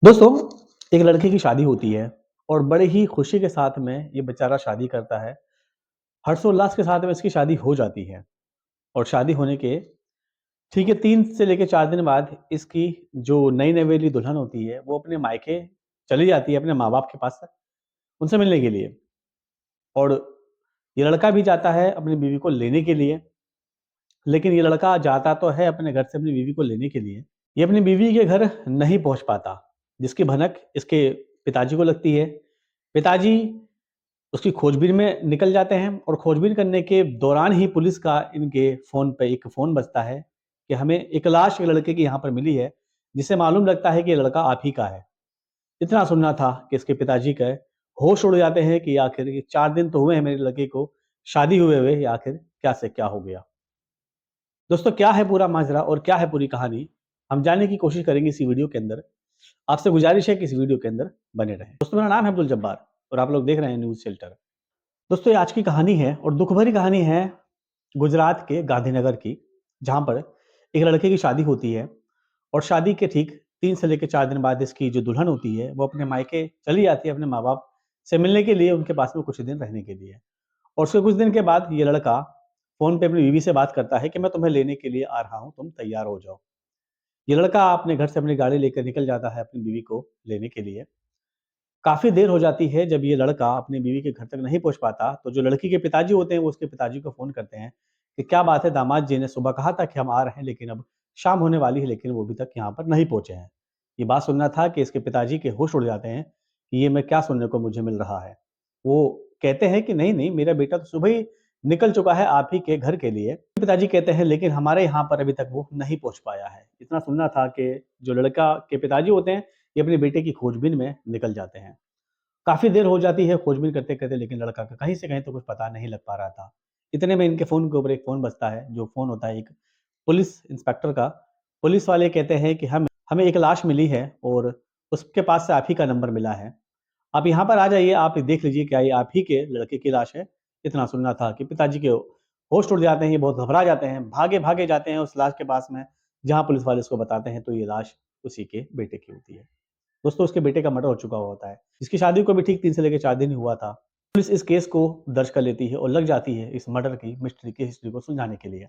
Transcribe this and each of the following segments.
दोस्तों, एक लड़के की शादी होती है और बड़े ही खुशी के साथ में ये बेचारा शादी करता है। हर्षोल्लास के साथ में इसकी शादी हो जाती है और शादी होने के ठीक है 3 से लेके 4 दिन बाद इसकी जो नई नवेली दुल्हन होती है, वो अपने मायके चली जाती है अपने माँ-बाप के पास उनसे मिलने के लिए। और ये लड़का भी जाता है अपनी बीवी को लेने के लिए, लेकिन ये लड़का जाता तो है अपने घर से अपनी बीवी को लेने के लिए, ये अपनी बीवी के घर नहीं पहुँच पाता, जिसकी भनक इसके पिताजी को लगती है। पिताजी उसकी खोजबीन में निकल जाते हैं और खोजबीन करने के दौरान ही पुलिस का इनके फ़ोन पे एक फ़ोन बजता है कि हमें एक लाश एक लड़के की यहाँ पर मिली है, जिससे मालूम लगता है कि ये लड़का आप ही का है। इतना सुनना था कि इसके पिताजी के होश उड़ जाते हैं कि आखिर ये 4 दिन तो हुए हैं मेरे लड़के को शादी हुए, ये आखिर क्या से क्या हो गया। दोस्तों, क्या है पूरा माजरा और क्या है पूरी कहानी, हम जानने की कोशिश करेंगे इसी वीडियो के अंदर। आपसे गुजारिश है कि इस वीडियो के अंदर बने रहें। दोस्तों, मेरा नाम है अब्दुल जब्बार और आप लोग देख रहे हैं न्यूज़ शेल्टर। दोस्तों, ये आज की कहानी है और दुख भरी कहानी है गुजरात के गांधीनगर की, जहाँ पर एक लड़के की शादी होती है और शादी के ठीक 3 से लेकर 4 दिन बाद इसकी जो दुल्हन होती है, वो अपने मायके चली जाती है अपने माँ-बाप से मिलने के लिए, उनके पास में कुछ दिन रहने के लिए। और उसके कुछ दिन के बाद ये लड़का फ़ोन पे अपनी बीवी से बात करता है कि मैं तुम्हें लेने के लिए आ रहा हूँ, तुम तैयार हो जाओ। ये लड़का अपने घर से अपनी गाड़ी लेकर निकल जाता है अपनी बीवी को लेने के लिए। काफ़ी देर हो जाती है जब ये लड़का अपनी बीवी के घर तक नहीं पहुँच पाता, तो जो लड़की के पिताजी होते हैं, वो उसके पिताजी को फ़ोन करते हैं कि क्या बात है, दामाद जी ने सुबह कहा था कि हम आ रहे हैं, लेकिन अब शाम होने वाली है, लेकिन वो अभी तक यहाँ पर नहीं पहुँचे हैं। ये बात सुनना था कि इसके पिताजी के होश उड़ जाते हैं कि ये मैं क्या सुनने को मुझे मिल रहा है। वो कहते हैं कि नहीं, नहीं, मेरा बेटा तो सुबह ही निकल चुका है आप ही के घर के लिए। पिताजी कहते हैं लेकिन हमारे यहाँ पर अभी तक वो नहीं पहुँच पाया है। इतना सुनना था कि जो लड़का के पिताजी होते हैं, ये अपने बेटे की खोजबीन में निकल जाते हैं। काफ़ी देर हो जाती है खोजबीन करते-करते, लेकिन लड़का का कहीं से कहीं तो कुछ पता नहीं लग पा रहा था। इतने में इनके फ़ोन के ऊपर एक फ़ोन बजता है, जो फ़ोन होता है एक पुलिस इंस्पेक्टर का। पुलिस वाले कहते हैं कि हम हमें एक लाश मिली है और उसके पास से आप ही का नंबर मिला है। आप यहाँ पर आ जाइए, आप देख लीजिए क्या ये आप ही के लड़के की लाश है? इतना सुनना था कि पिताजी के होश उड़ जाते हैं, ये बहुत घबरा जाते हैं, भागे-भागे जाते हैं उस लाश के पास में, जहाँ पुलिस वाले उसको बताते हैं तो ये लाश उसी के बेटे की होती है। दोस्तों, उसके बेटे का मर्डर हो चुका होता है। इसकी शादी को भी ठीक 3 से लेके 4 दिन ही हुआ था। पुलिस इस केस को दर्ज कर लेती है और लग जाती है इस मर्डर की मिस्ट्री की हिस्ट्री को सुलझाने के लिए।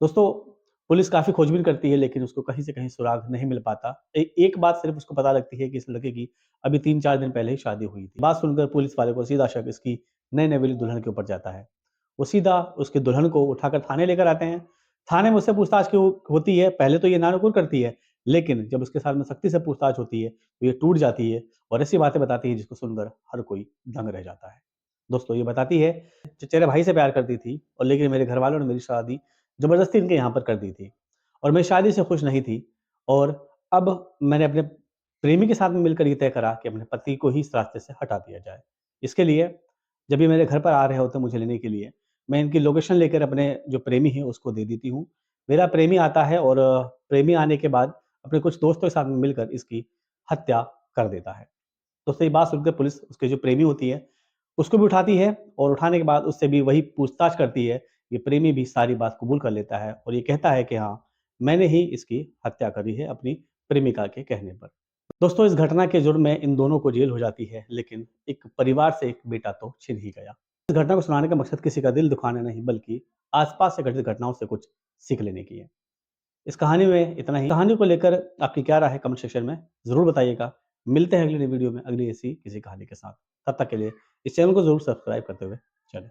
दोस्तों, पुलिस काफ़ी खोजबीन करती है, लेकिन उसको कहीं से कहीं सुराग नहीं मिल पाता। एक बात सिर्फ़ उसको पता लगती है कि इस लड़के की अभी 3-4 दिन पहले ही शादी हुई थी। बात सुनकर पुलिस वाले को सीधा शक इसकी नई-नवेली दुल्हन के ऊपर जाता है। वो सीधा उसकी दुल्हन को उठाकर थाने लेकर आते हैं। थाने में उससे पूछताछ क्यों होती है, पहले तो ये ना-नुकुर करती है, लेकिन जब उसके साथ में सख्ती से पूछताछ होती है, तो ये टूट जाती है और ऐसी बातें बताती है जिसको सुनकर हर कोई दंग रह जाता है। दोस्तों, ये बताती है, चचेरे भाई से प्यार करती थी और लेकिन मेरे घरवालों ने मेरी शादी ज़बरदस्ती इनके यहाँ पर कर दी थी और मैं शादी से खुश नहीं थी। और अब मैंने अपने प्रेमी के साथ में मिलकर ये तय करा कि अपने पति को ही इस रास्ते से हटा दिया जाए। इसके लिए जब ये मेरे घर पर आ रहे होते हैं मुझे लेने के लिए, मैं इनकी लोकेशन लेकर अपने जो प्रेमी है उसको दे देती हूँ। मेरा प्रेमी आता है और प्रेमी आने के बाद अपने कुछ दोस्तों के साथ में मिलकर इसकी हत्या कर देता है। दोस्तों, ये बात सुनकर पुलिस उसके जो प्रेमी होती है, उसको भी उठाती है और उठाने के बाद उससे भी वही पूछताछ करती है। ये प्रेमी भी सारी बात कबूल कर लेता है और ये कहता है कि हाँ, मैंने ही इसकी हत्या करी है अपनी प्रेमिका के कहने पर। दोस्तों, इस घटना के जुर्म में इन दोनों को जेल हो जाती है, लेकिन एक परिवार से एक बेटा तो छिन ही गया। इस घटना को सुनाने का मकसद किसी का दिल दुखाना नहीं, बल्कि आस-पास से घटित घटनाओं से कुछ सीख लेने की है। इस कहानी में इतना ही। कहानी को लेकर आपकी क्या राय है कमेंट सेक्शन में ज़रूर बताइएगा। मिलते हैं अगली नई वीडियो में अगली ऐसी किसी कहानी के साथ। तब तक के लिए इस चैनल को ज़रूर सब्सक्राइब करते हुए चलें।